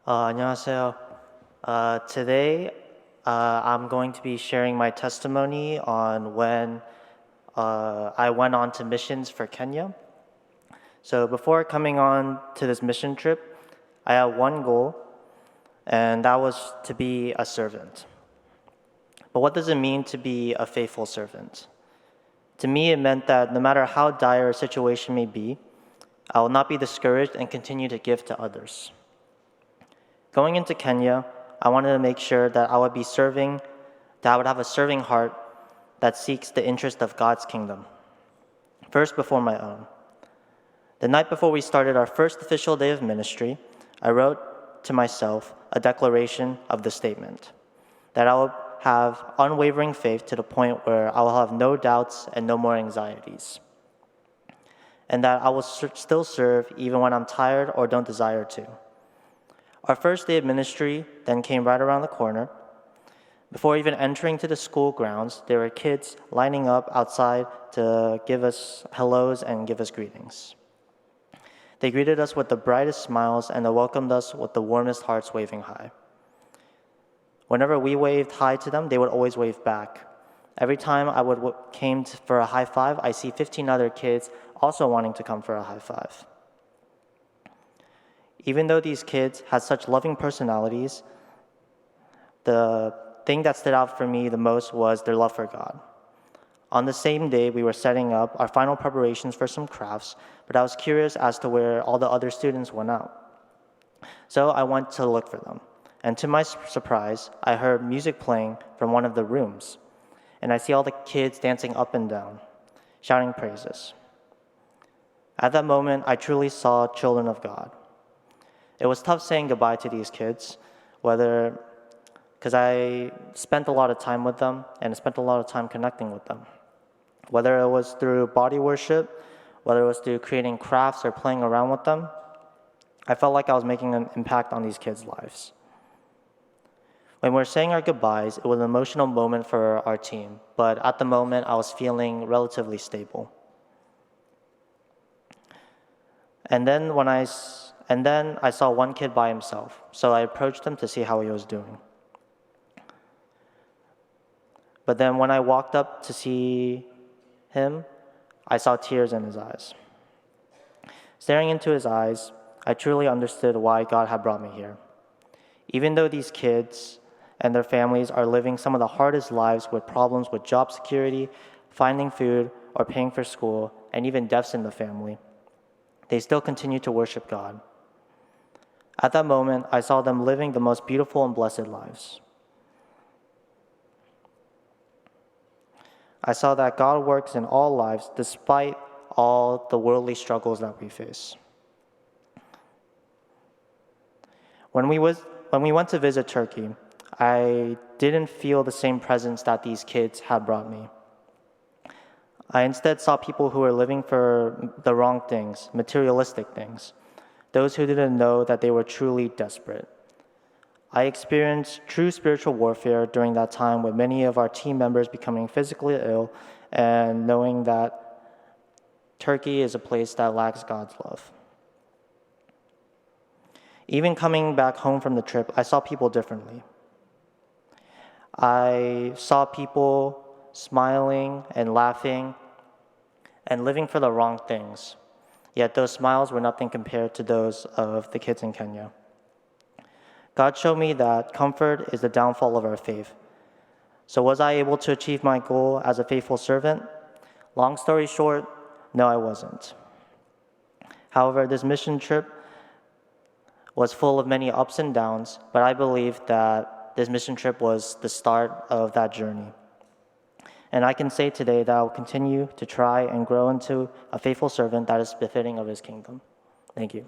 안녕하세요. Today, I'm going to be sharing my testimony on when I went on to missions for Kenya. So before coming on to this mission trip, I had one goal, and that was to be a servant. But what does it mean to be a faithful servant? To me, it meant that no matter how dire a situation may be, I will not be discouraged and continue to give to others. Going into Kenya, I wanted to make sure that I would be serving, that I would have a serving heart that seeks the interest of God's kingdom, first before my own. The night before we started our first official day of ministry, I wrote to myself a declaration of the statement that I will have unwavering faith to the point where I will have no doubts and no more anxieties, and that I will still serve even when I'm tired or don't desire to. Our first day of ministry then came right around the corner. Before even entering to the school grounds, there were kids lining up outside to give us hellos and give us greetings. They greeted us with the brightest smiles and they welcomed us with the warmest hearts waving hi. Whenever we waved hi to them, they would always wave back. Every time I came for a high five, I see 15 other kids also wanting to come for a high five. Even though these kids had such loving personalities, the thing that stood out for me the most was their love for God. On the same day, we were setting up our final preparations for some crafts, but I was curious as to where all the other students went out. So I went to look for them. And to my surprise, I heard music playing from one of the rooms. And I see all the kids dancing up and down, shouting praises. At that moment, I truly saw children of God. It was tough saying goodbye to these kids, because I spent a lot of time with them and I spent a lot of time connecting with them. Whether it was through body worship, whether it was through creating crafts or playing around with them, I felt like I was making an impact on these kids' lives. When we were saying our goodbyes, it was an emotional moment for our team, but at the moment I was feeling relatively stable. And then I saw one kid by himself, so I approached him to see how he was doing. But then when I walked up to see him, I saw tears in his eyes. Staring into his eyes, I truly understood why God had brought me here. Even though these kids and their families are living some of the hardest lives with problems with job security, finding food, or paying for school, and even deaths in the family, they still continue to worship God. At that moment, I saw them living the most beautiful and blessed lives. I saw that God works in all lives despite all the worldly struggles that we face. When we went to visit Turkey, I didn't feel the same presence that these kids had brought me. I instead saw people who were living for the wrong things, materialistic things, those who didn't know that they were truly desperate. I experienced true spiritual warfare during that time with many of our team members becoming physically ill and knowing that Turkey is a place that lacks God's love. Even coming back home from the trip, I saw people differently. I saw people smiling and laughing and living for the wrong things. Yet those smiles were nothing compared to those of the kids in Kenya. God showed me that comfort is the downfall of our faith. So was I able to achieve my goal as a faithful servant? Long story short, no, I wasn't. However, this mission trip was full of many ups and downs, but I believe that this mission trip was the start of that journey. And I can say today that I will continue to try and grow into a faithful servant that is befitting of His kingdom. Thank you.